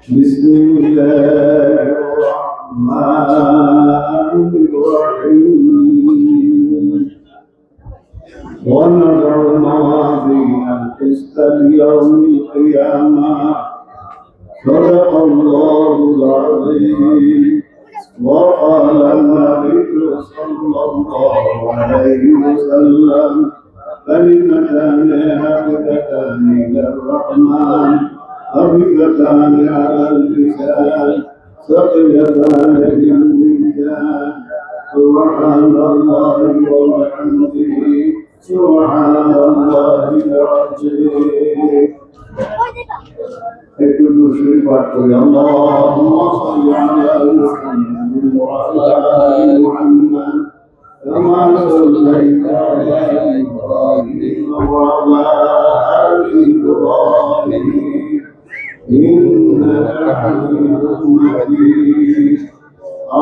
بسم الله الرحمن الرحيم ونضع الموازين القسط ليوم القيامة صدق الله العظيم وقال النبي صلى الله عليه وسلم كلمتان حبيبتان للرحمن حبيبتان على اللسان ثقيلتان بالميزان سبحان الله وبحمده سبحان الله العظيم একটু দুরূদ পাঠ করি আল্লাহুম্মা সাল্লি আলা মুহাম্মাদিন ওয়া আলা আলি মুহাম্মাদ কামা সাল্লাইতা আলা ইব্রাহিম ওয়া আলা আলি ইব্রাহিম ইন্নাকা হামিদুম মাজিদ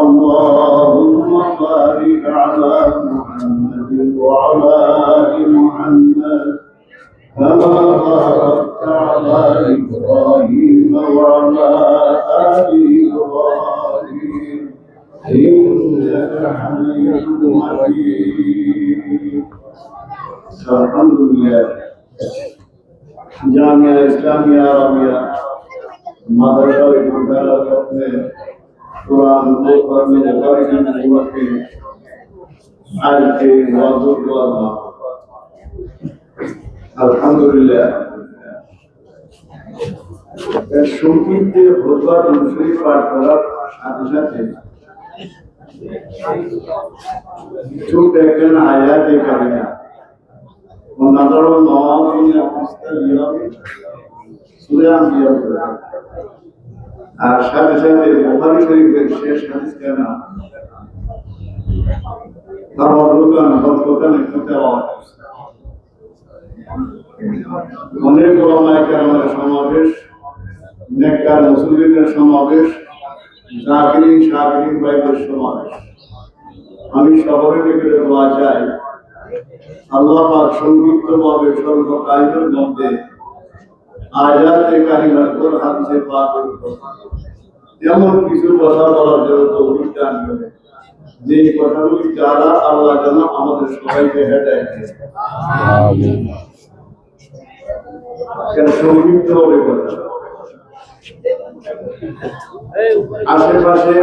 আল্লাহুম্মা বারিক আলা মুহাম্মাদিন ওয়া আলা আলি মুহাম্মাদ كما باركت على إبراهيم وعلى آل إبراهيم إنك حميد مجيد الحمد لله جامعة إسلامية عربية مدرسة الكبرى قرآن القرآن الكريم الوحي على وضوء الله আলহামদুলিল্লাহ সংক্ষিপ্তে ভোরবার অনুসারী পাঠ করার সাথে সাথে ছোট একজন আয়াতে কারিমা ونظر المواطن المستقيم সূরা আম্বিয়া আর সাথে সাথে বুখারী শরীফের শেষ হাদিস কেনা তাওয়ারুকান হযরতান কিতাব অনেক ওলামায়ে কেরামের সমাবেশ, নেককার মুসলিমদের সমাবেশ, জাকিরিন শাকিরিন ভাইদের সমাবেশ। আমি সকলের নিকটে দোয়া চাই আল্লাহ পাক সংক্ষিপ্তভাবে স্বল্প টাইমের মধ্যে আয়াতে কারিমার কোন হাদিসে পাকের এমন কিছু কথা বলার জন্য তৌফিক দান করে যে কথাগুলি দ্বারা আল্লাহ যেন আমাদের সবাইকে হেদায়েত দেন। আমিন। সংক্ষিপ্ত হবে কথা আশেপাশে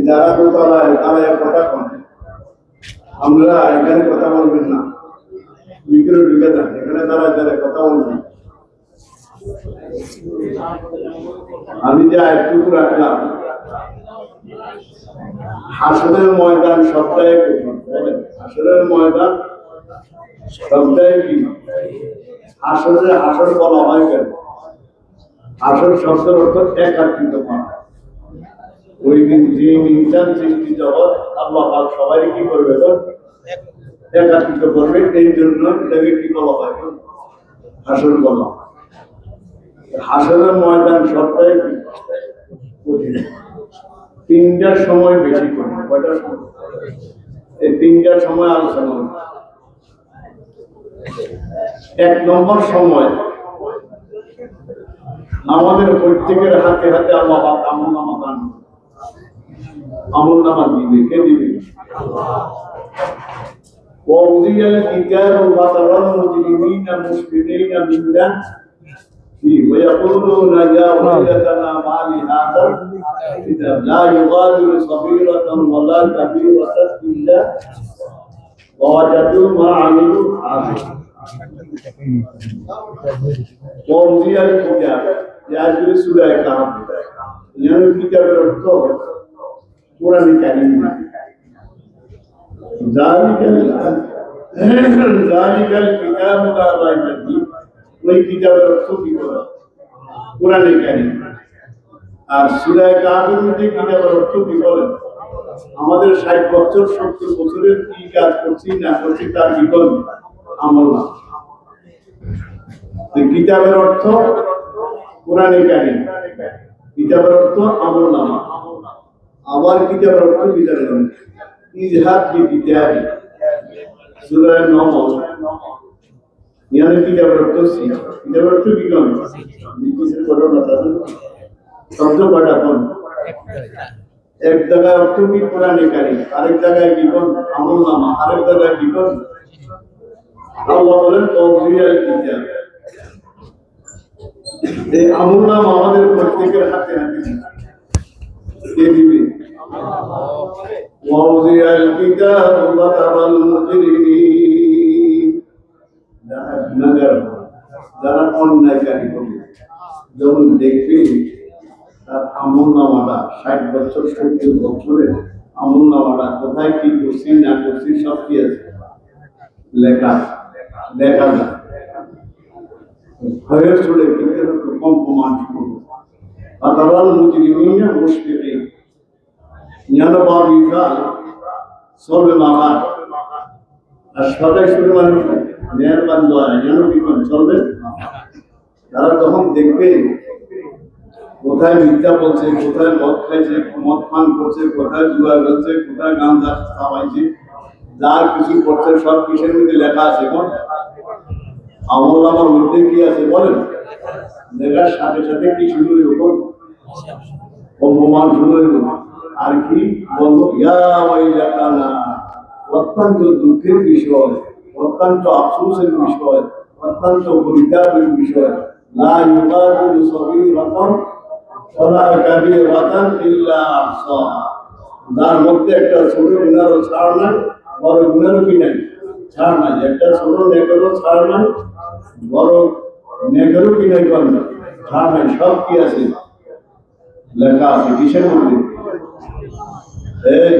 যারা দোতলায় তারা কথা কন, আমরা এখানে কথা বলবেন না, ভিতরে ঢুকে যান, এখানে তারা যারা কথা বলবেন। আমি যে আয়াতটুকু রাখলাম, হাসরের ময়দান সপ্তাহে বলেন, হাসরের ময়দান সপ্তাহে কি আসলে আসর বলা হয় কেন? আসর শব্দের অর্থ একাত্রিত করা। ওই দিন যে ইনসান সৃষ্টি জগৎ আল্লাহ পাক সবাই কি করবে? একাত্রিত করবে। এই জন্য এটাকে কি বলা হয়? আসর বলা। হাসরের ময়দান সপ্তাহে কঠিন। তিনটার সময় বেশি কঠিন। কয়টার সময়? এই তিনটার সময় আলোচনা হবে। এক নম্বর সময় আমাদের প্রত্যেকের হাতে হাতে আল্লাহ পাক আমলনামা দান, আমলনামা দিবে। কে দিবে? ওয়াউদিয়াল কিতাব ওয়া তারাল মুজরিমিনা মুশফিকিনা মিন্না ওয়া ইয়াকুলুনা ইয়া ওয়াইলাতানা মা লিহাদাল কিতাব লা ইউগাদিরু সগীরাতান ওয়া লা কাবীরাতান ইল্লা ওয়াজাদু মা আমিলু হাদির। ওয়াউদিয়াল কিতাব ইয়াজুরি সূরা কাহফ। ইয়ানি কিতাবের অর্থ কোরআন কারীম। জালিকাল কিতাবু লা রাইবা ফীহি, ওই কিতাবের অর্থ কি করে? কোরআন কারীম। আর সূরা কাহফের মধ্যে কিতাবের অর্থ কি বলে? আমাদের 60 বছর 70 বছরের কি কাজ করছি না করছি তার কি বলবে? আমলনামা। কিতাবের অর্থ কোরআন কারীম, কিতাবের অর্থ আমলনামা। আবার কিতাবের অর্থ বিধান ইজহাদ বি কিতাবি। সূরা নমল ইয়ানে কিতাবের অর্থ সি কিতাবের অর্থ কি কোন কিছু করো না তাহলে শব্দ কয়টা কোন এক জায়গায় অর্থ কি কোরআনে কারীম আরেক জায়গায় কি কোন আমলনামা আরেক জায়গায় কি কোন আল্লাহ বলেন তাওজিয়াল কিতাব এই আমলনামা আমাদের প্রত্যেকের হাতে হাতে কে দিবে ওয়াউজিয়াল কিতাব বাতারাল মুজরিমিন যারা অন্যায়কারী হবে যখন দেখবে তার আমলনামাটা 60 বছর 70 বছরের আমলনামাটা কোথায় কি করছি না করছি সব কি আছে লেখা দেখা যায় ভয়ের চলে কিন্তু কম প্রমাণ শুরু বাতারাল মুজরিমিন মুশফিকিন ইয়ানবাবিকা সবে মামা আর সবাই শুরু মানে মেহরবান দোয়া যেন কি চলবে তারা যখন দেখবে কোথায় মিথ্যা বলছে কোথায় মদ খাইছে মদ পান করছে কোথায় জুয়া খেলছে কোথায় গাঁজা খাওয়াইছে যার কিছু করছে সব কিসের মধ্যে লেখা আছে কোন আমলনামার মধ্যে কি আছে বলেন দেখার সাথে সাথে কি শুরু হইব অপমান শুরু হইব আর কি বলবো ইয়া ওয়াইলাকানা অত্যন্ত দুঃখের বিষয় অত্যন্ত আফসোসের বিষয় অত্যন্ত পরিতাপের বিষয় লা ইউগাদিরু সগীরাতান ওয়ালা কাবীরাতান ইল্লা আহসাহা যার মধ্যে একটা ছোট গুনাহও ছাড় নাই বড় গুনাহও কি নাই ছাড় নাই একটা ছোট নেকেরও ছাড় নাই বড় নেকেরও কি নাই কোন ছাড় নাই সব কি আছে লেখা আছে কিসের মধ্যে এই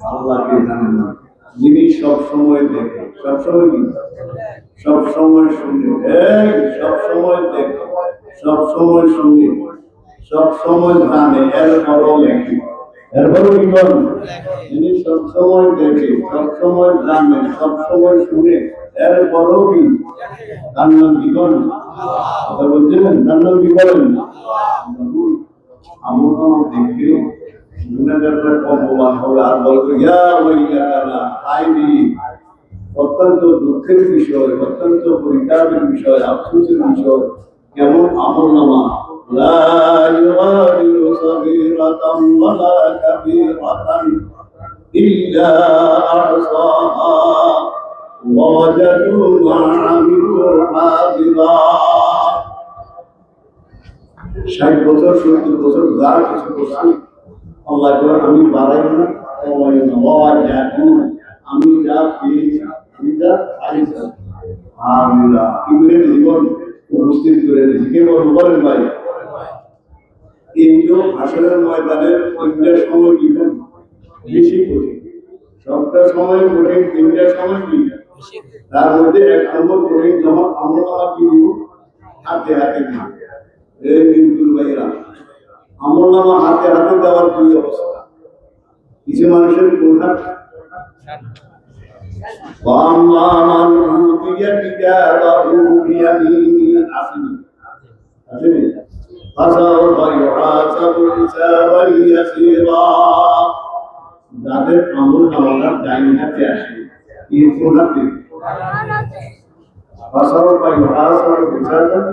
আল্লাহকে জানেন না যিনি সব সময় দেখেন সব সময় কি সব সময় শুনে এই সব সময় দেখে সব সময় শুনে সব সময় জানে এরপরও লেখে এরপরও কি বলেন যিনি সব সময় দেখে সব সময় জানে সব সময় শুনে এরপরও কি তার নাম কি বলেন কথা বলছিলেন তার নাম কি বলেন আমরা দেখে গুনাহগাররা কম্পমান হবে আর বলবে ইয়া ওয়াইলাকানা আইনি অত্যন্ত দুঃখের বিষয় অত্যন্ত পরিতাপের বিষয় আফসোসের বিষয় কেমন আমলনামা লা ইউগাদিরু সগীরাতান ওয়ালা কাবীরাতান ইল্লা আহসাহা ওয়া ওয়াজাদু মা আমিলু হাদিরা 60 বছর 70 বছর যা কিছু করছি আল্লাহ করে আমি বাড়াই না আমি যা পেয়েছি যা পাইছি আমিরা ইবনের জীবন উপস্থিত করে দিয়েছি কে বলেন ভাই কিন্তু আসলের ময়দানের তিনটার সময় কি বেশি কঠিন সবটা সময় কঠিন তিনটার সময় কি তার মধ্যে এক নম্বর কঠিন যখন আমরা কি দিব হাতে হাতে দিই এই বিন্দুর ভাইরা আমলনামা হাতে হাতে দেওয়ার দুই অবস্থা কিছু মানুষের কোনটা ওয়াম্মা মান উতিয়া কিতাবাহু বিয়ামিনি আসিনি আসিনি ফাসাউফা ইউহাসাবু হিসাবান ইয়াসীরা যাদের আমলনামা ডাইন হাতে আসে এই কোন হাতে ফাসাউফা ইউহাসাবু হিসাবান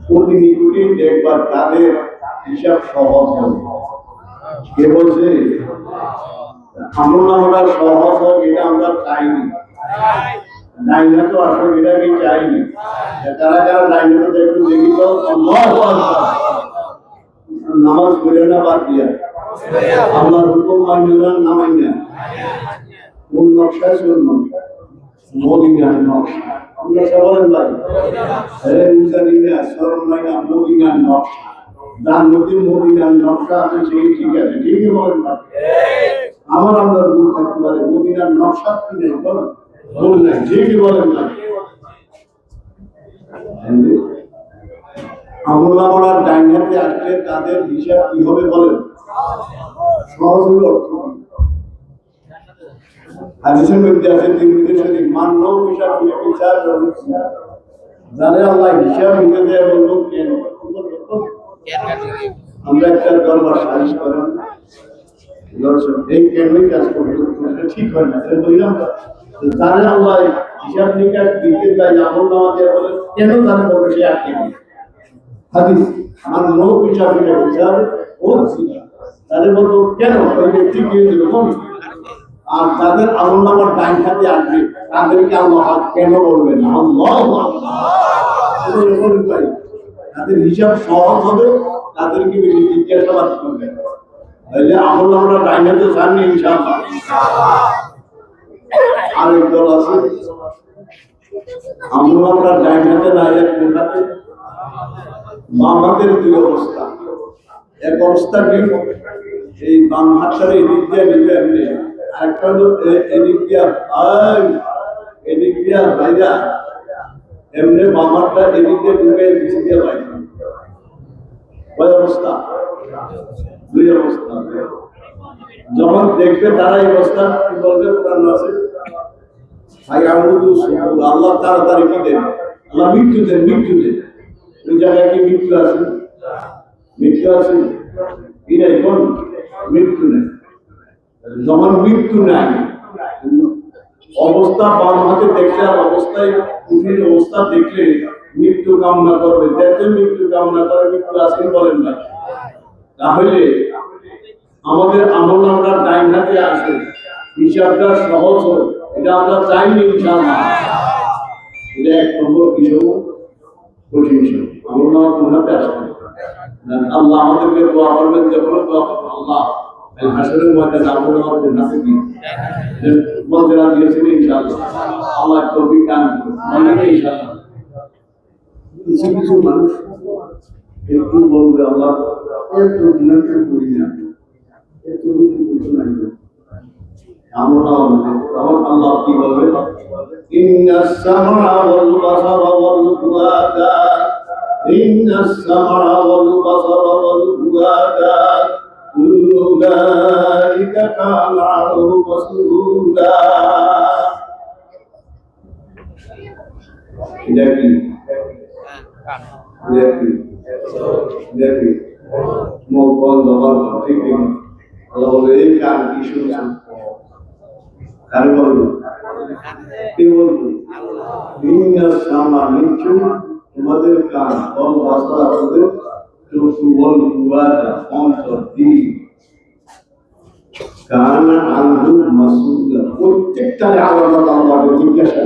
প্রতিনিয়তই দেখবার তাদের হিসাব সহজ হবে কে বলছে আমলনামাটা সহজ হোক এটা আমরা চাইনি ডাইনা তো আসলে এটা কি চাইনি যারা যারা ডাইনা তো একটু দেখি তো নামাজ পড়ে না বাদ দিয়া আল্লাহর হুকুম মানি না না মানি না কোন নকশা চলুন মদিনার নকশা আমরা সবাই ভাই আরে মুসালিনা সরমাইনা মদিনার নকশা যার মধ্যে মদিনার নকশা আছে সেই ঠিক আছে ঠিকই বলেন না আমার আমরা ভুল থাকতে পারে মদিনার নকশা কি নেই বলেন ভুল নাই ঠিকই বলেন না আমলনামার ডাইন হাতে আসলে তাদের হিসাব কি হবে বলেন সহজ হলো অর্থ হাদিসের মধ্যে আছে তিরমিজি শরীফ মান্য হিসাব হিসাব যারা আল্লাহ হিসাব নিতে দেয় বলবো কেন আমরা একটা দরবার সালিশ করেন দর্শক এই কেনই কাজ করতে ঠিক হয় না বললাম যারা আল্লাহ হিসাব নিকাশ দিতে যাই আমল নামা দিয়ে বলে কেন তারা বলবে সে আটকে গেছে হাদিস আমার লোক হিসাব নিকাশ হিসাব করছি তাদের বলবো কেন ওই ব্যক্তি গিয়ে দিল আর যাদের আমল নামার ডাইন হাতে আসবে তাদেরকে আল্লাহ কেন বলবেন আল্লাহ তাদের হিসাব সহজ হবে তাদেরকে বেশি জিজ্ঞাসাবাদ করবে তাহলে আমল নামার ডাইন হাতে সামনে ইনশাআল্লাহ আরেক দল আছে আমল নামার ডাইন হাতে না এক হাতে বাম হাতের দুই অবস্থা এক অবস্থা কি এই বাম হাতটারে এদিক দিয়ে নিবে এমনি আরেকটা হলো এদিক দিয়া বাইরা এমনি বাম হাতটা এদিক দিয়ে ঢুকে পিছিয়ে দিয়ে বাইরে ওই অবস্থা দুই অবস্থা যখন দেখবে তারা এই অবস্থা কি বলবে কোরআন আছে ভাই আল্লাহ তাড়াতাড়ি কি দেন আল্লাহ মৃত্যু দেন ওই জায়গায় কি মৃত্যু আছে এটাই কোন মৃত্যু নেই যখন মৃত্যু নাই অবস্থা বাম হাতে দেখলে আর অবস্থায় উঠির অবস্থা দেখলে মৃত্যু কামনা করবে যাতে মৃত্যু কামনা করে মৃত্যু আসেন বলেন না তাহলে আমাদের আমল আমরা ডাইন হাতে আসে হিসাবটা সহজ হয় এটা আমরা চাইনি ইনশাআল্লাহ এটা এক নম্বর বিষয় কঠিন বিষয় আমল নামা কোন হাতে আসবে আল্লাহ আমাদেরকে দোয়া করবেন যখন দোয়া করবেন আল্লাহ হাসরের ময়দানে আমল নামা কোন হাতে দিন বলতে দিয়েছেন ইনশাআল্লাহ আল্লাহ তৌফিক দান করুন ইনশাআল্লাহ কিছু মানুষ একটু বলবে আল্লাহ একটু গুনাহ করি না একটু কিছু নাই আমরা তখন আল্লাহ কি বলবে ইন্নাস সামআ ওয়াল বাসারা ওয়াল ফুআদা ইন্নাস সামআ ওয়াল বাসারা ওয়াল ফুআদা কুল্লু উলাইকা কানা আনহু মাসউলা দেখি মুখ বন্ধ ঠিক আল্লাহ বলে এই কান কি শুনছেন কান বলবো কি বলবো তোমাদের কান বল বাসা আমাদের চক্ষু বল গুয়াটা অন্তর দিন কান আনহু মাসউলা প্রত্যেকটারে আলাদা আলাদা জিজ্ঞাসা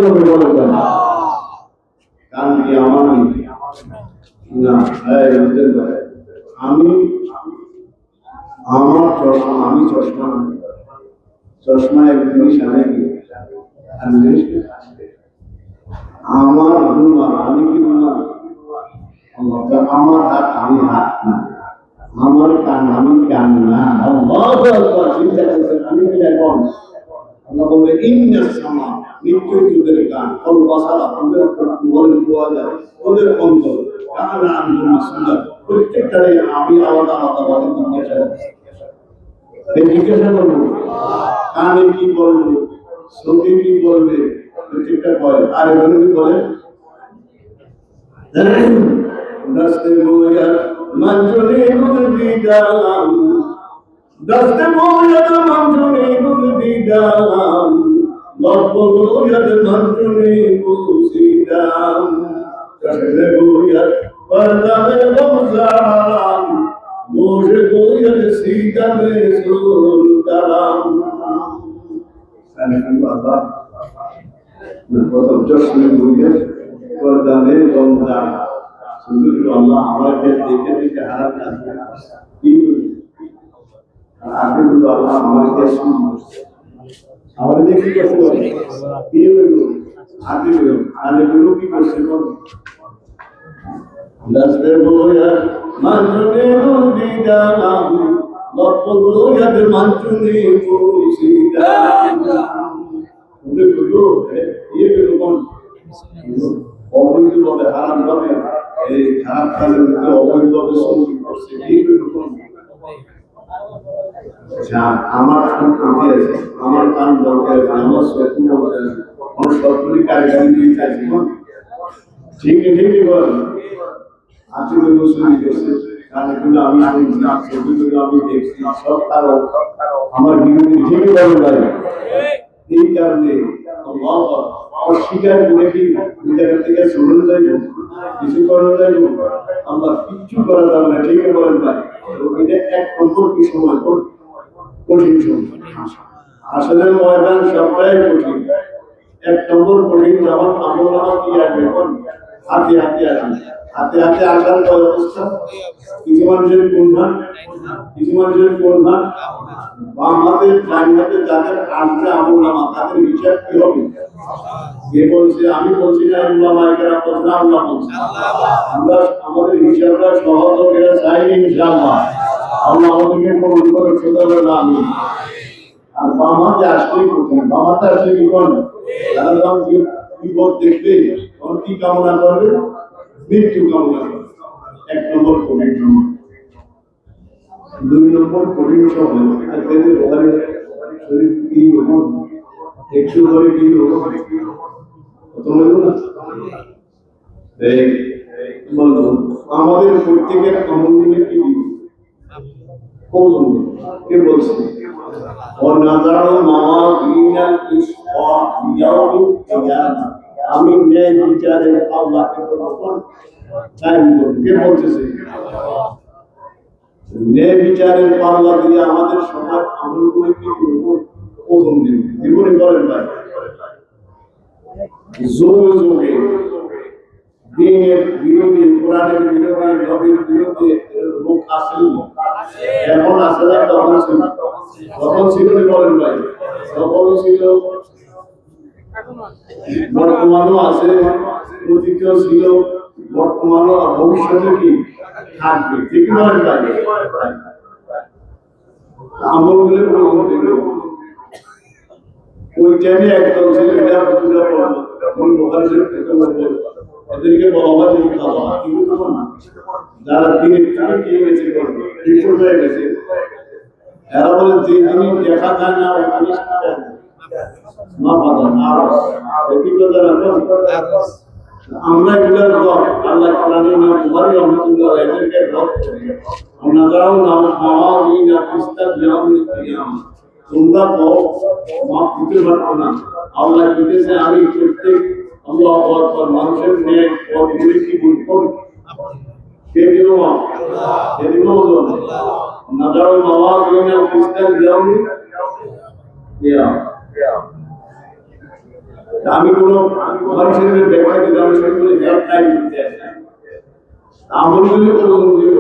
করবে বলে কান কি আমার না আমি আমার চশমা এক জিনিস আমার আমি কি আমার হাত আমি হাত না আমার কান আমি কান না চিন্তা করছেন আমি কি এখন আল্লাহ বলবে ইন্নাস সামা নিশ্চয়ই তোদের কান ফল বাসারা তোদের বল পাওয়া যায় ওদের অন্তর কান আনহু মাসউলা প্রত্যেকটারে আমি আলাদা ভাবে জিজ্ঞাসা করবো কানে কি বলবো চোখে কি বলবে প্রত্যেকটা বলে আর এগুলো কি বলে দস্তে বইয়ার মঞ্জুরি গুরদি দালাম দস্তে বইয়ার মঞ্জুরি গুরদি দালাম লব্ব বইয়ার মঞ্জুরি গুসিদাম দস্তে বইয়ার পরদাবে রমজান মোরে বইয়ার সিদামে সুলতাম আল্লাহ প্রথম জশ্নে বইয়ার পরদাবে রমজান সুন্দর আল্লাহ আমাকে দেখে দেখে হারাম কি আগে বললো আল্লাহ আমাকে সুন্দর আমাদের দেখে কি করতে পারে কি বললো আগে বললো আগে বললো কি করছে বল দস্তে বইয়ার মঞ্জুরি গুরদি দালাম লব্ব বইয়ার মঞ্জুরি গুসিদাম ওদের বললো বললো কোন অবৈধ ভাবে হারাম ভাবে এই খারাপ কাজের মধ্যে অবৈধ ভাবে সঙ্গী করছে আমার কান করতে আছে আমার কান বলতে আছে আমার শত্রু বলতে আছে আমার শত্রুরই কারিগরি দিয়ে চাইছি ঠিকই বল আচরণ শুনি গেছে কানেগুলো আমি শুনছি ছবিগুলো আমি দেখছি সব কারো আমার বিরোধী ঠিকই বলে ভাই এই কারণে আল্লাহ অস্বীকার করে কি ওই জায়গা থেকে শুরু যাইব, কিছু করা যাইব, আল্লাহ কিচ্ছু করা যাবে না। ঠিক বলেন ভাই, এটা এক নম্বর কি সময় কঠিন সময়। আসলে ময়দান সবটাই কঠিন। এক নম্বর কঠিন যখন আমল নামা কি আসবে, হাতে হাতে আসবে। হাতে হাতে আসার পর অবস্থা, কিছু মানুষের কোন ভাগ, কিছু মানুষের কোন ভাগ, বাম হাতে ডান হাতে যাদের আসবে আমল নামা, তাদের হিসাব কি হবে? কে বলছে? আমি বলছি না, আল্লাহ মাইকেরা বলছে না, আল্লাহ বলছে। আমরা আমাদের হিসাবটা সহজ করে চাই ইনশাআল্লাহ। আল্লাহ আমাদেরকে কবুল করে সুতরাং আমিন। আর বাম হাতে আসলেই কঠিন, বাম হাতে আসলে কি করেন? তারা বিপদ দেখবে তখন কি কামনা করবে? মৃত্যু কামনা করবে। এক নম্বর কঠিন সময়। দুই নম্বর কঠিন সময় শরীর কি হবো, একটু করে কি হবো, বলবো আমাদের প্রত্যেকের আমল দিলে কি কৌশল কে বলছে? আমি ন্যায় বিচারের আল্লাহকে কে বলতেছে? ন্যায় বিচারের পাল্লা দিয়ে আমাদের সমাজ আমলগুলি কি ওজন দিবে, জীবনে করেন ভাই। যোগে যোগে দিনের বিরোধী, কোরআনের বিরোধী, নবীর বিরোধী লোক আসেন, এখন আসে না, তখন ছিল। তখন ছিল বলেন ভাই, তখন ছিল, বর্তমানও আছে, অতীতেও ছিল, বর্তমানও ভবিষ্যতে কি থাকবে। ঠিক বলেন ভাই। আমলগুলো ওই টাইমে একদল ছিল, এটা দুটা এদেরকে বলা হয় মুতাবা, কিন্তু না যারা দিনের থেকে কি গেছে হয়ে গেছে, এরা বলে যে জিনিস দেখা যায় না ওই জিনিস না পাওয়া না। ব্যক্তিগত আমরা এগুলোর রব আল্লাহ কোরআনে নাম বুখারী রাহমাতুল্লাহ এদেরকে রব নাজাও নাম মাওয়াদিনা ইস্তাদ ইয়াউমিল কিয়ামah। তোমরা মাপ দিতে পারো না, আল্লাহ দিতেছে আমি প্রত্যেক আল্লাহু আকবার মানুষের নেক পথগুলি কি ভুল কে দিল? আল্লাহ। কে দিল? আল্লাহ। নাজাও মাওয়াদিনা ইস্তাদ ইয়াউমিল কিয়ামah। আমি কোন মানুষের ব্যাখ্যা দিতে, আমি সেগুলো হেল্পলাইন দিতে আসি। আমলগুলি ওজন দিব,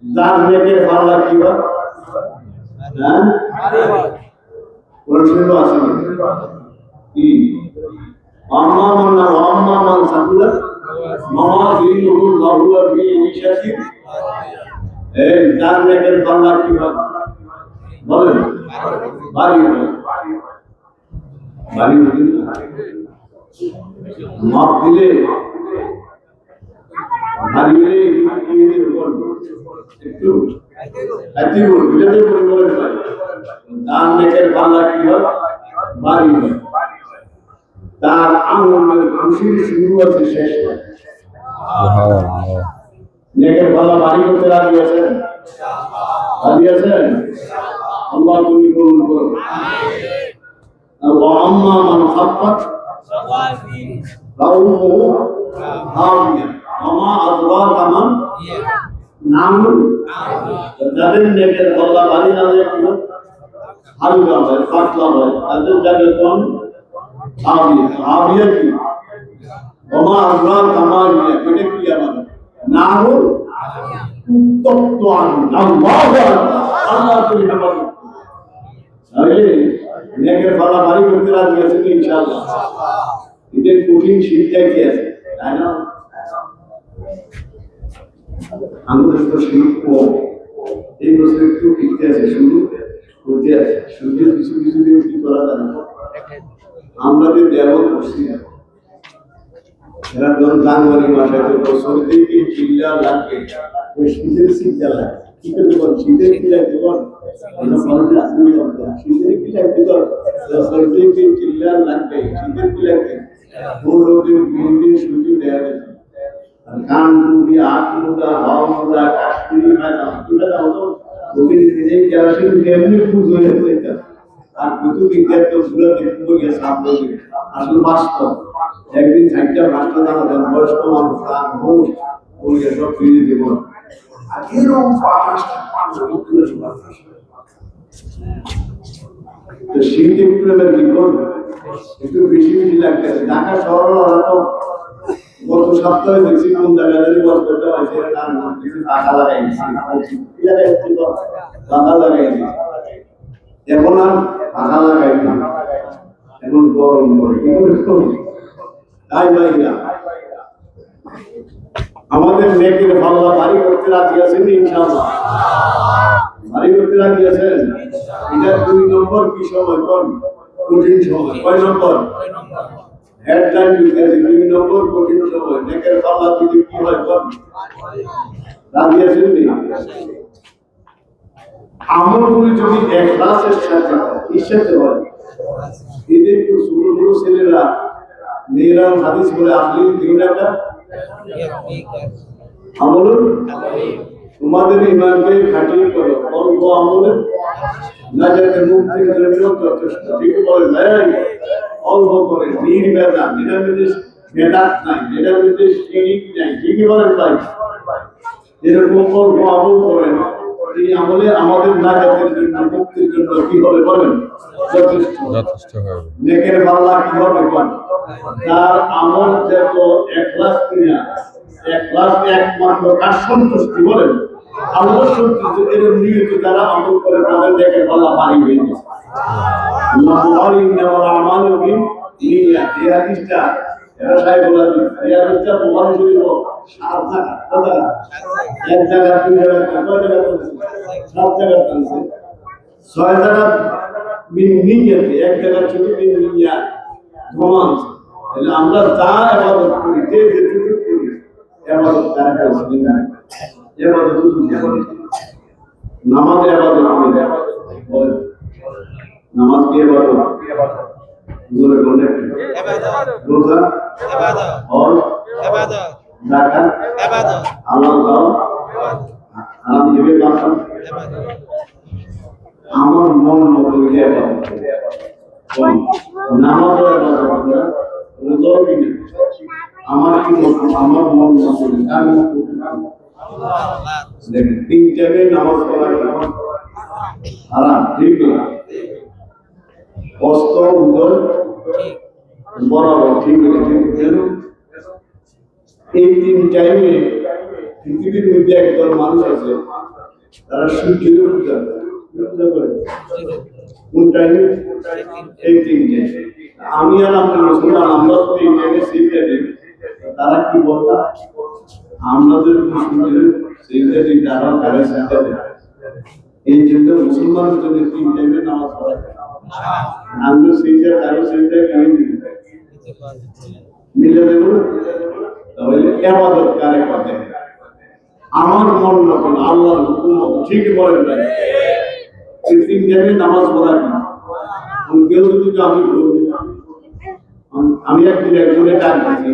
যার নেকের পাল্লা কি হয়, হ্যাঁ কোরআন আছে কি আম্মা মান্না আম্মা মান সাকুলা মাওয়াজিনুহু লাহুয়া ফি ইশাতিন, এই যার নেকের পাল্লা কি হয় বলেন? ভারী হয়। ভারী মাপ দিলে ভারী হলে একটু তার নেকের পাল্লা কি হয়? ভারী হয়। তার আঙ্গুলের খুশির শুরু আছে, শেষ হয়। নেকের পাল্লা ভারী করতে রাজি আছেন? রাজি আছেন? আল্লাহ তুমি কবুল করো। وأما من خفت فأمه هاوية وما أدراك ما নামুন। যাদের নেকের পাল্লা ভারী না হয়, হালকা হয়, পাতলা হয়, তাদের জায়গায় কোন হাবিয়া। হাবিয়া কি? ওমা আদরাক মা হিয়া, এটা কি? আমার নামুন উত্তপ্ত আগুন। আল্লাহু আকবার। আল্লাহ তুমি হেফাজত করো। তাহলে নেকের পাল্লা ভারী করতে রাজি আছে তো ইনশাআল্লাহ। এদের কঠিন শীতটাই কি আছে, তাই না? আমাদের তো শীত কম, এই বছর একটু কিনতে আছে, শুরু করতে আছে, সূর্যের কিছু কিছু দিন কি করা যায় না। আমরা যে দেওয়াল করছি এরা ধরুন জানুয়ারি মাসে তো বছর থেকে চিল্লা লাগে, ওই শীতের চিল্লা লাগে। কি করতে পারেন? শীতের কি লাগতে পারেন? শীতের কি লাগতে পারেন? বছর থেকে চিল্লা লাগবে, শীতের কি লাগবে? 15 দিন 20 দিন ছুটি দেওয়া যেত। কান টুপি, হাত মোজা, হাওয়া মোজা, কাশ্মীরি ভাজা, কি ভাজা হতো? ওকে নিজেই কেরাসিন কেমনি পুজো হয়ে যেত। আর কিছু বিজ্ঞান তো পুরো দেখতে গিয়ে সামনে আসলে বাস্তব একদিন সাইডটা রাষ্ট্র জানা দেন বয়স্ক মানুষ তার ঘুষ ওই সব ফিরিয়ে দেব আর এরকম বাতাসটা তো শীত একটু এবার কি করবে একটু বেশি বেশি লাগতেছে ঢাকা শহর ওরা তো গত সপ্তাহে দেখছি কোন জায়গায় বস করতে পারছে তার কিছু টাকা লাগাইছি টাকা লাগাইছি এখন আর টাকা লাগাই না এখন গরম করে তাই ভাই না আমাদের নেকের পাল্লা ভারী করতে রাজি আছেন ইনশাআল্লাহ ভারী করতে রাজি আছেন এটা 2 নম্বর কি সময় কোন কঠিন সময় কয় নম্বর হেডলাইন লিখেছে 2 নম্বর কঠিন সময় নেকের পাল্লা যদি কি হয় কোন রাজি আছেন নি আমলগুলি যদি ইখলাসের সাথে ইচ্ছাতে হয় এদের ছোট ছোট ছেলেরা মেয়েরা হাদিস বলে আসলে দিনটা আমল তোমাদের ইমানকে খাটিয়ে করো অল্প আমলে না যাতে মুক্তির জন্য যথেষ্ট ঠিক বলে নাই অল্প করে নির্বেদা নিরামিষ বেদাত নাই নিরামিষ শিরিক নাই ঠিকই বলেন ভাই এরকম অল্প আমল করেন এই আমলে আমাদের নাজাতের জন্য মুক্তির জন্য কি হবে বলেন যথেষ্ট হবে নেকের পাল্লা কি হবে বলেন তার আমল যত ইখলাস কিনা ইখলাস একমাত্র কার সন্তুষ্টি বলেন আল্লাহর সন্তুষ্টি এর নিয়ত যারা আমল করে তাদের নেকের পাল্লা ভারী হয়ে যায় আল্লাহু ইন্নামাল আমালু বিনিয়াত এই হাদিসটা এরা সাহেব বলেন এই হাদিসটা বুখারী শরীফ 7 টাকা কত টাকা এক জায়গা 2 জায়গা কত টাকা 7 টাকা আছে 6 টাকা বিনিয়াত এক জায়গা ছোট বিনিয়াত প্রমাণ তাহলে আমরা যা ইবাদত করি যে যেটুকু করি ইবাদত তার কাছে না ইবাদত নামাজ ইবাদত বলেন নামাজ কি ইবাদত জোরে বলেন ইবাদত রোজা ইবাদত হজ ইবাদত যাকাত ইবাদত আল্লাহ আরাম দিবে বাসা ইবাদত আমার মন মতো ইবাদত নামাজ ইবাদত রোজা কি আমার কি আমার মন মতো আমি দেখেন 3 টাইমে নামাজ পড়া হারাম ঠিক না কষ্ট উদর বরাবর ঠিক কেন এই 3 টাইমে পৃথিবীর মধ্যে একদল মানুষ আছে তারা সূর্যের পূজা করে কোন টাইমে এই 3 টাইমে আমি আর আপনি মুসলমান আমরা তো এই টাইমে সিজদা দিই তারা কি বলতা আমাদের সূর্যের সিজদা দিই তারা কারে সিজদা দেয় এই জন্য মুসলমানদের জন্য 3 টাইমে নামাজ পড়া আমরা সিজদা কারো সিজদা করি মিলে দেব তাহলে ইবাদত কারে করে আমার মন মতো আল্লাহর হুকুম ঠিক বলেন ভাই এই 3 টাইমে নামাজ পড়া কি কেউ যদি আমি একদিন একজনের ডাক দিয়েছি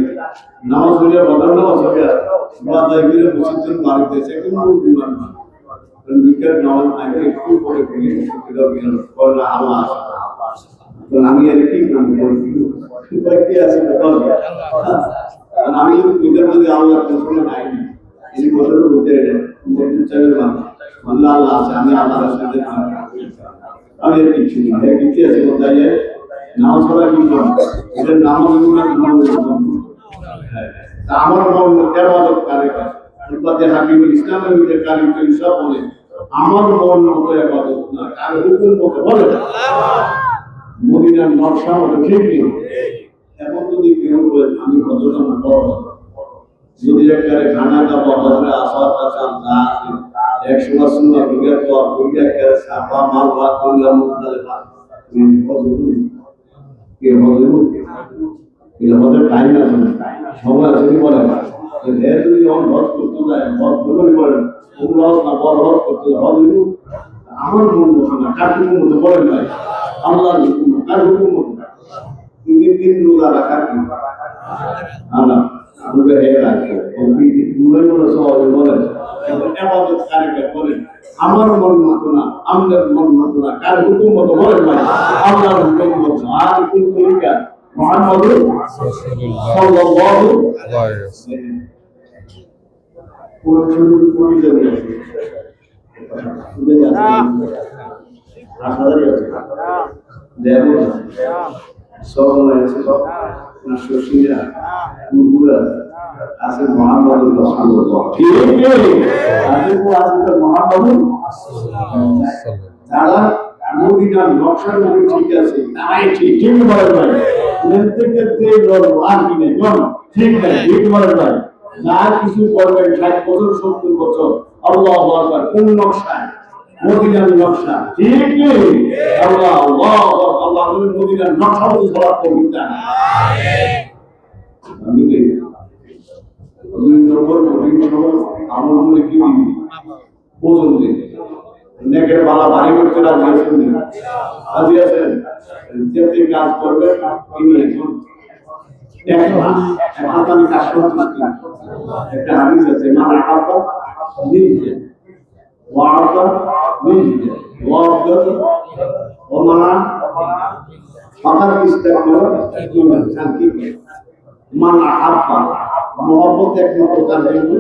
নামাজ পড়িয়া বদল নামাজ পড়িয়া বাজায় গিয়ে মসজিদের বাড়িতে কোন বিমান দুইটার নামাজ আগে একটু পরে পড়ে আল্লাহ আমি আর কি কি আছে আমি ভিতর মধ্যে আল্লাহ শুনে নাই এই কথাটা বলতে আল্লাহ আল্লাহ আছে আমি আল্লাহর সাথে আমি আর কিছু না কি আছে বলতে নামাজ পড়া কি এটা নামাজ আমার মন ইবাদত করে উপাদে হাকিম ইসলামের মধ্যে কারিম ইনসাফ বলে আমার মন মতো ইবাদত না আর হুকুম মতো বলে মদিনার নকশা মতো ঠিক নেই এমন যদি কেউ বলে আমি কতটা বড় যদি একবারে খানা দাবা হজরে আসার কাছে যা আছে 100 সুন্নাহ বিগত পর বুঝে করে সাফা মাল ওয়াত করলাম মুতালেফা কি হজরে এই আমাদের টাইম আছে সময় আছে কি বলে এর যদি অন হজ করতে যায় হজ বলে বলেন উমরা না বড় হজ করতে হজ আমার মন মতো না কার হুকুম মতো বলেন ভাই আল্লাহর হুকুম কার হুকুম মতো দিন রোজা রাখা কি আল্লাহ আমরা এর আছে মনে মনে সবাই বলেন আবাদত কারে বলেন আমার মন মতো না আমাদের মন মতো না কার হুকুম মতো বলেন ভাই আল্লাহর হুকুম মতো আর কোন তরিকা মুহাম্মদুর সাল্লাল্লাহু আলাইহি ওয়াসাল্লাম পুরো পুরো জানি আছে বুঝে যাচ্ছে আপনাদের আছে দেখো সব আছে সব সুশীলা গুরুরা আছে মুহাম্মদুর রাসূলুল্লাহ ঠিক আছে আছে মুহাম্মদুর যারা মদিনার নকশা নবী ঠিক আছে তাই ঠিক ঠিক বলে ভাই থেকে যে আর কি নেই ঠিক না ঠিক বলে ভাই যা কিছু করবেন 60 বছর 70 বছর আল্লাহু আকবার কোন নকশা মদিনার নকশা ঠিক কি আল্লাহ আল্লাহ আল্লাহ মদিনার নকশা মতো সবার কবিতা আমি কি দুই নম্বর আমলগুলো কি দিবি ওজন দিবি নেকের বালা ভারী করতে রাজি আছেন যেতে কাজ করবে তিনি এখন এখন আমি কাজ করতেছি একটা হাদিস আছে মানে আব্বা নিজে ওয়ার্দা নিজে ওয়ার্দা ওমানা ফাকার ইস্তেগফার ইমান শান্তি মানা আব্বা মোহাম্মত একমাত্র তার জন্য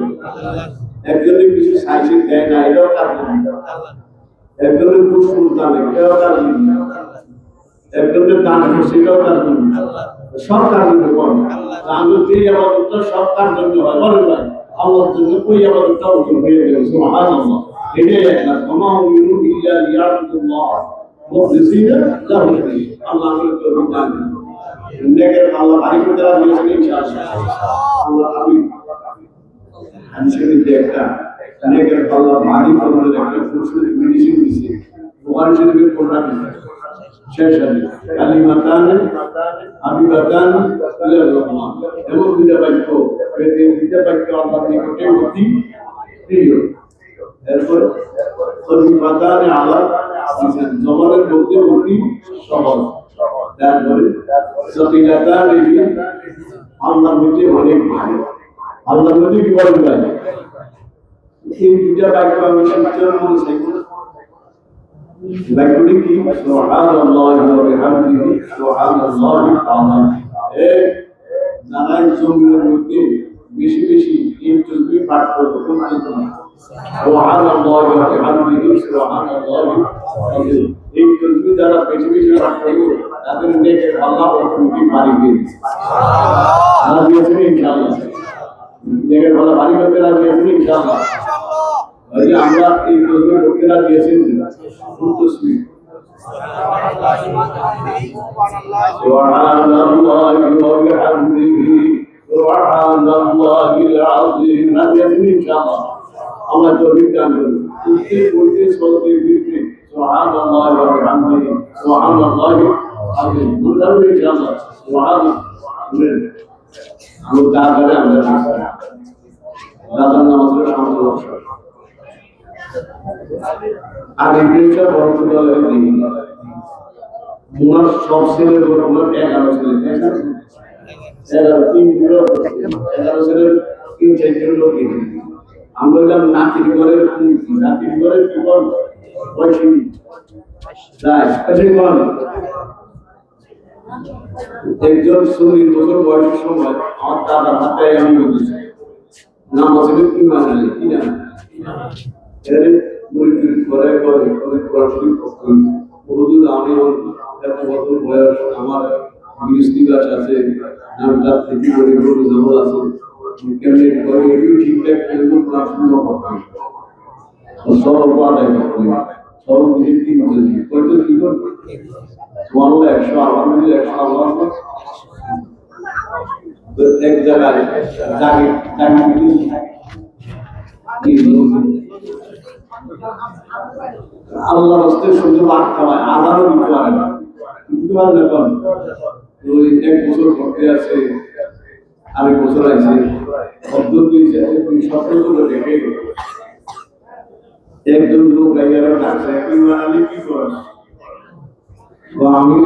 একজনের কিছু সাইজে দেয় না এটাও তার জন্য একজনের দুশ্মন জানে এটাও তার জন্য একজনের দান সেটাও তার জন্য সব তার জন্য করে আমি যে আবাদতটা সব তার জন্য হয় বলেন ভাই আল্লাহর জন্য কই আবাদতটা ওজন হয়ে গেল সুবহানাল্লাহ এটাই একটা ওমা ইউরু ইল্লা লিয়াবুদুল্লাহ মুখলিসিনা লাহু আল্লাহ আমাদেরকে দান নেকের আল্লাহ ভারী করতে রাজি আছেন ইনশাআল্লাহ আল্লাহ আমিন হাদিসের একটা নেকের আল্লাহ ভারী করতে একটা ফুলসুর মেডিসিন দিয়েছে বুখারী শরীফের কোরআন শেষ হাদিস কালিমাতান হাবিবাতান ইলার রহমান এমন দুইটা বাক্য এই দুইটা বাক্য আল্লাহর নিকটে অতি প্রিয় এরপর কলিমাতান আলা লিসান জবানের মধ্যে অতি সহজ তারপরে সকিলাতান আল্লাহর মধ্যে অনেক ভারী আল্লাহর মধ্যে কি বলেন ভাই এই দুইটা বাক্য আমি শিক্ষার মধ্যে চাইবো বাক্যটি কি সুবহানাল্লাহি ওয়া বিহামদিহি সুবহানাল্লাহি আযীম এই জানাই জমির মধ্যে বেশি বেশি এই তাসবিহ পাঠ করব কোন তাসবিহ সুবহানাল্লাহি ওয়া বিহামদিহি সুবহানাল্লাহি আযীম এই তাসবিহ যারা বেশি বেশি পাঠ করবে তাদের নেকের আল্লাহ অটোমেটিক বাড়িয়ে দিবে সুবহানাল্লাহ রাজি আছেন ইনশাআল্লাহ নেকের আল্লাহ বাড়ি করতে রাজি আছেন ইনশাআল্লাহ ভাই আমরা এই তাসবিহ করতে রাজি আছেন কোন তাসবিহ সুবহানাল্লাহি ওয়া বিহামদিহি সুবহানাল্লাহিল আযীম রাজি আছেন ইনশাআল্লাহ আমরা তৌফিক দান করুন উঠতে বলতে চলতে ফিরতে সুবহানাল্লাহি ওয়া বিহামদিহি সুবহানাল্লাহিল আযীম বলতে ইনশাআল্লাহ সুবহানাল্লাহ আমরা দাঁড়ালে আমরা দাদার নামাজের সামনে বসা আর ইংরেজটা পর্তুগালের দিন ওনার সব ছেলের ওনার 11 ছেলে 11 ছেলের 3-4 লোক আমরা বললাম নাতির ঘরের কি বল পয়সা তাই কাছে বল একজন 40 বছর বয়সের সময় আমার দাদার হাতে আমি বলেছি নামাজের কি মানে কি না এর মুরিদ করে কোরআন শরীফ পড়তে হুজুর আমি এত বছর বয়স আমার মিষ্টি গাছ আছে নামটা থেকে করে করে জমা আছে কেমনে করে এই ঠিকঠাক কিন্তু কোরআন শরীফ পড়তে সব আদায় করতে সব কিছু কি করতে কি করতে ওয়াল্লাহ 100 আলহামদুলিল্লাহ 100 আল্লাহ তো এক জায়গায় জাগি আল্লাহ রাস্তায় শুধু বাদ খাওয়ায় আধারও দিতে পারে না দিতে পারে না কোন ওই 1 বছর পড়তে আছে আরেক বছর আছে অদ্ভুত দিয়েছে সতেরো দেখে একজন লোক গাইয়ারা ডাকছে কি মানালি কি করস আমি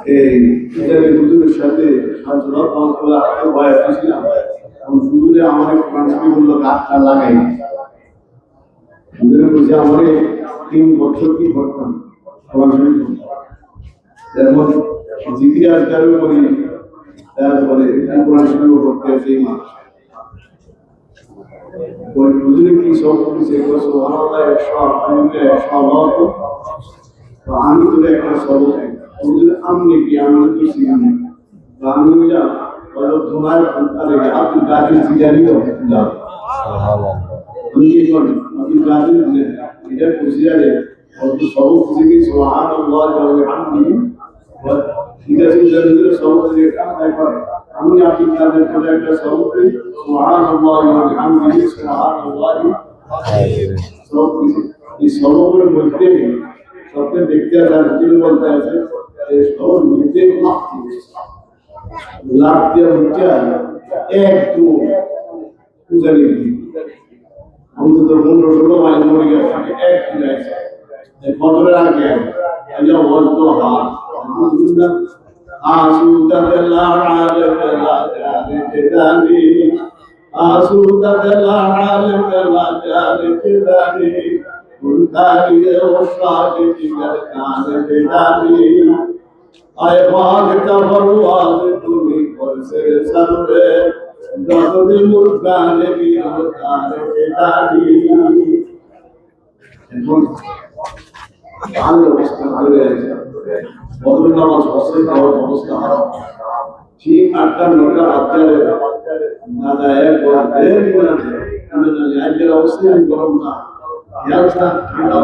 এই পূজারী হুজুরের সাথে সাজুল্লাহ রহমতুল্লাহ বয়াত ছিলাম, হুজুরে আমার কোরআন শরীফগুলো গাছটা লাগাই হুজুরে বলছে আমার 3 বছর কি করতাম কোরআন শরীফ যেমন জিকির আজকারও করি, তারপরে কোরআন শরীফ পড়তে আসি মাস ওই হুজুরে কি সব কিছু সুবহানাল্লাহ 100 তো আমি তো একটা সবক হুজুর আমনে কি আমি তো শিখিনি তো আমি যা বলো তোমার আরে আব্দুল কাদের জিলানী তো যাও সুবহানাল্লাহ আমি কি করি আব্দুল কাদের এটা খুশিয়ারে অত সবক খুশি সুবহানাল্লাহ ওয়া বিহামদিহি ওয়া ঠিক আছে হুজুর সবক এটা দেখো আমি আব্দুল কাদের কোন একটা সবক সুবহানাল্লাহ ওয়া বিহামদিহি সুবহানাল্লাহ সব কিছু এই সবকের মধ্যে सबने देखते हैं राजनीति में बोलता है कि और मुझे लाख दिया मुझे एक दो उजाली थी हम तो मुंडो छोड़ो माइल मोड़ गया एक किलाए एक पत्थर आ गया अजा वॉज तो हार आसूदा दला दला जाने चेतानी आसूदा दला दला जाने चेतानी उनकारी वसाद जिगर कान बेदानी आए भागता परवाज तुम्हें पर से सर्वे दर्द मुर्गान भी होतार बेदानी आल अवस्था করে আছে বদর নামাজ হসে খাওয়ার অবস্থা ঠিক 8টা 9টা বাচ্চারে দাদা এক বড় না আজকের অবস্থা গরম না याचा ঠান্ডা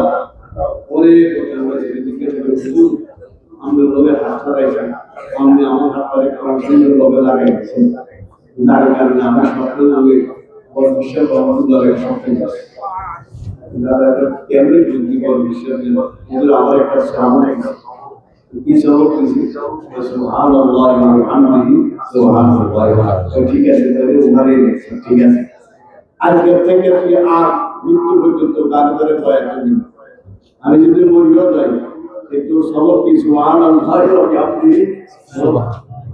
পরে আমরা জিজ্ঞেস করে হুজুর আমরা লোকে হাত লাগাইছেন আমি আমার হাত পরে কারণ সুন্দর লোকে লাগাইছি যার কারণে আমার স্বপ্ন নামে বড় বিশ্বের রহমতুল্লাহ স্বপ্ন আছে দাদা কেমনে বুদ্ধি বড় বিশ্বের হুজুর আমার একটা শ্রাবণ কি সবক দিছি সুবহানাল্লাহ ওয়া বিহামদিহি সুবহানাল্লাহ ঠিক আছে তাহলে উনারই ঠিক আছে আজকে থেকে তুই আর মৃত্যু পর্যন্ত কাজ করে পায় আমি যদি মরিও যাই একটু সবক কি সুবহানাল্লাহ ওয়া বিহামদিহি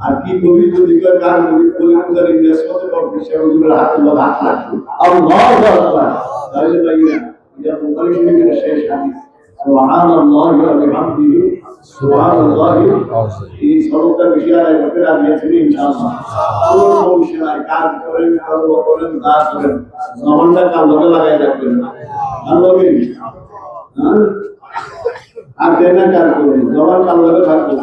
আর কি কবি যদি কার যদি বলে পূজার ইংরেজি মতে বা বিশ্বের হুজুরের হাতে হাত রাখবে আল্লাহু আকবার তাহলে ভাই এটা বুখারী শরীফের শেষ হাদিস সুবহানাল্লাহ ওয়া বিহামদিহি সুবহানাল্লাহ এই সবকটা বিষয় আর করতে রাজি আছেন ইনশাআল্লাহ কোনো সমস্যা নাই কাজ করেন কর্ম করেন কাজ করেন জবানটা কালকে লাগাই রাখবেন আল্লাহকে হ্যাঁ আর দেনা কাজ করুন জবান কালকে থাকবে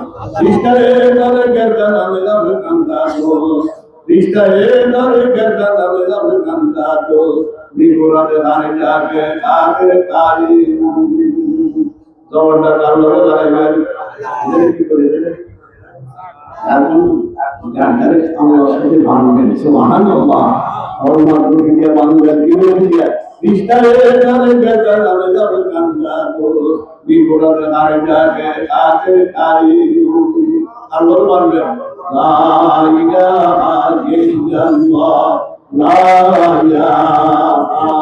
রিস্তারে দরে গর্দা নামে যাবে কান্দা গো রিস্তারে দরে গর্দা নামে যাবে কান্দা গো নিগুরাতে ধারে যাবে কাদের কারি জবানটা কালকে লাগাইবেন কি করে দেন এখন গানটারে আমরা সাথে বাংলাদেশ সুবহানাল্লাহ আল্লাহ দুনিয়া বাংলাদেশ কি বলিয়া রিস্তারে দরে গর্দা নামে যাবে কান্দা গো বিপদের হারে যাবে কাদের কারি আল্লাহ বলবেন লা ইলাহা ইল্লাল্লাহ লা ইলাহা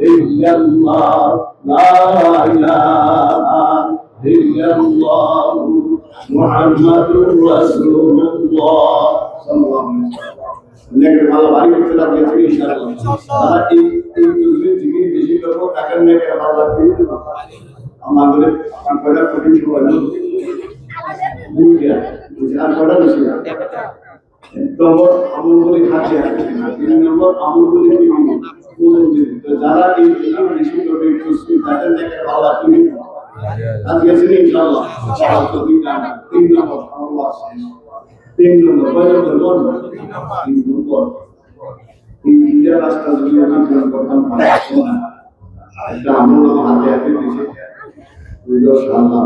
ইল্লাল্লাহ লা ইলাহা ইল্লাল্লাহ মুহাম্মাদুর রাসূলুল্লাহ সাল্লাল্লাহু আলাইহি ওয়াসাল্লাম নেকের ভালো বাড়ি করতে লাগবে ইনশাআল্লাহ তারা এই জিকির বেশি করব তাকে নেকের ভালো লাগবে আমাদের কনফারেন্স কঠিন সময় না দুইটা আর কটা বেশি নম্বর আমলগুলি খাচ্ছে 3 নম্বর আমলগুলি যারা এই বেশি করবে খুশি তাদের দেখে ভালো লাগবে আজকে আসলে ইনশাআল্লাহ 3 নম্বর আল্লাহ 3 নম্বর কয়জন বলুন 3 নম্বর এই দুইটা রাস্তা যদি অতিক্রম করতাম পারতাম না এটা আমল হাতে হাতে দিয়েছে ইনশাআল্লাহ